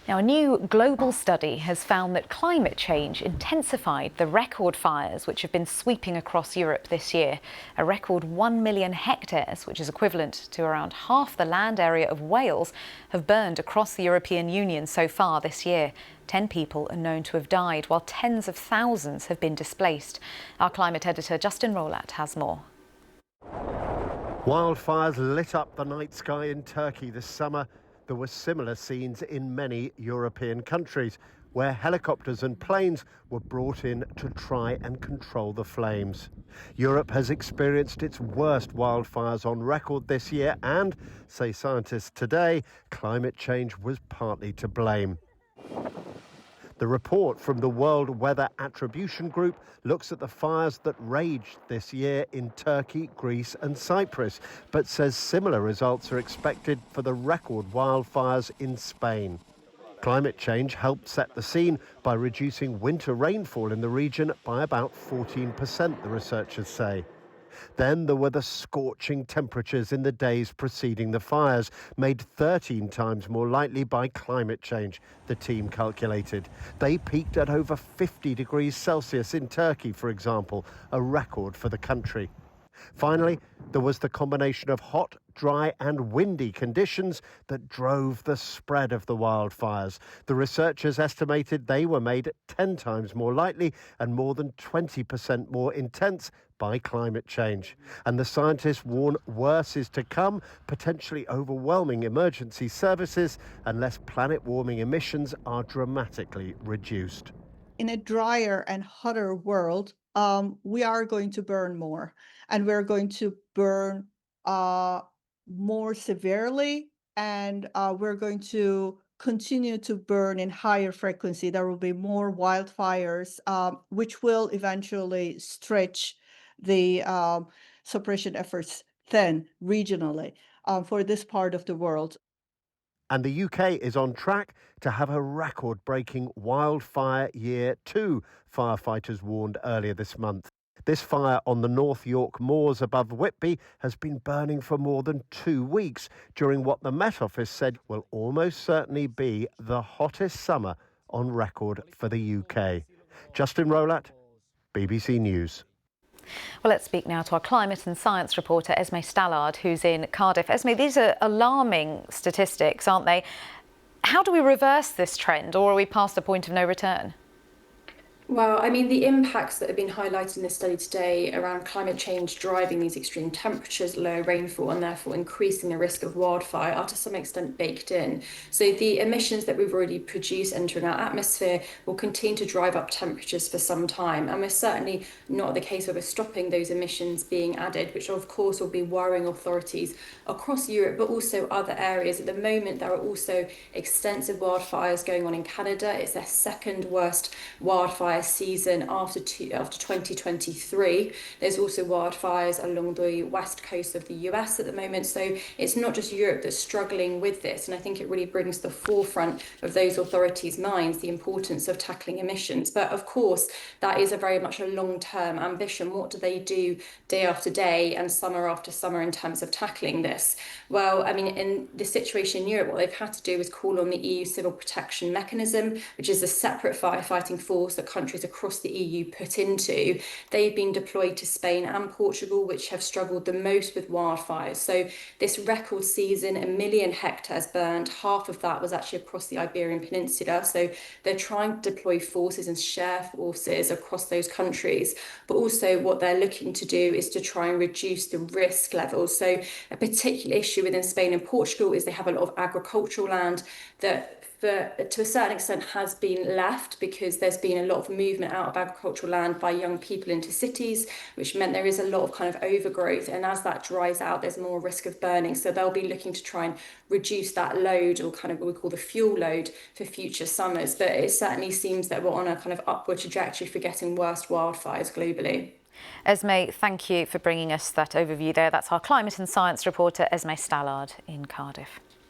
Now, a new global study has found that climate change intensified the record fires which have been sweeping across Europe this year. A record 1 million hectares, which is equivalent to around half the land area of Wales, have burned across the European Union so far this year. 10 people are known to have died, while tens of thousands have been displaced. Our climate editor Justin Rolat has more. Wildfires lit up the night sky in Turkey this summer. There were similar scenes in many European countries, where helicopters and planes were brought in to try and control the flames. Europe has experienced its worst wildfires on record this year and, say scientists today, climate change was partly to blame. The report from the World Weather Attribution Group looks at the fires that raged this year in Turkey, Greece and Cyprus, but says similar results are expected for the record wildfires in Spain. Climate change helped set the scene by reducing winter rainfall in the region by about 14%, the researchers say. Then there were the scorching temperatures in the days preceding the fires, made 13 times more likely by climate change, the team calculated. They peaked at over 50 degrees Celsius in Turkey, for example, a record for the country. Finally, there was the combination of hot, dry and windy conditions that drove the spread of the wildfires. The researchers estimated they were made 10 times more likely and more than 20% more intense by climate change. And the scientists warn worse is to come, potentially overwhelming emergency services unless planet-warming emissions are dramatically reduced. In a drier and hotter world, we are going to burn more, and we're going to burn more severely, and we're going to continue to burn in higher frequency. There will be more wildfires, which will eventually stretch the suppression efforts thin regionally for this part of the world. And the UK is on track to have a record-breaking wildfire year too, firefighters warned earlier this month. This fire on the North York moors above Whitby has been burning for more than 2 weeks, during what the Met Office said will almost certainly be the hottest summer on record for the UK. Justin Rolat, BBC News. Well, let's speak now to our climate and science reporter, Esme Stallard, who's in Cardiff. Esme, these are alarming statistics, aren't they? How do we reverse this trend, or are we past the point of no return? Well, I mean, the impacts that have been highlighted in this study today around climate change driving these extreme temperatures, low rainfall, and therefore increasing the risk of wildfire are to some extent baked in. So the emissions that we've already produced entering our atmosphere will continue to drive up temperatures for some time. And we're certainly not at the case where we're stopping those emissions being added, which of course will be worrying authorities across Europe, but also other areas. At the moment, there are also extensive wildfires going on in Canada. It's their second worst wildfire season after 2023. There's also wildfires along the west coast of the US at the moment. So it's not just Europe that's struggling with this. And I think it really brings to the forefront of those authorities' minds the importance of tackling emissions. But of course, that is very much a long-term ambition. What do they do day after day and summer after summer in terms of tackling this? Well, I mean, in the situation in Europe, what they've had to do is call on the EU Civil Protection Mechanism, which is a separate firefighting force that countries across the EU put into. They've been deployed to Spain and Portugal, which have struggled the most with wildfires. So this record season, 1 million hectares burned. Half of that was actually across the Iberian Peninsula. So they're trying to deploy forces and share forces across those countries. But also what they're looking to do is to try and reduce the risk levels. So a particular issue within Spain and Portugal is they have a lot of agricultural land that to a certain extent has been left because there's been a lot of movement out of agricultural land by young people into cities, which meant there is a lot of kind of overgrowth. And as that dries out, there's more risk of burning. So they'll be looking to try and reduce that load, or kind of what we call the fuel load, for future summers. But it certainly seems that we're on a kind of upward trajectory for getting worse wildfires globally. Esme, thank you for bringing us that overview there. That's our climate and science reporter, Esme Stallard in Cardiff.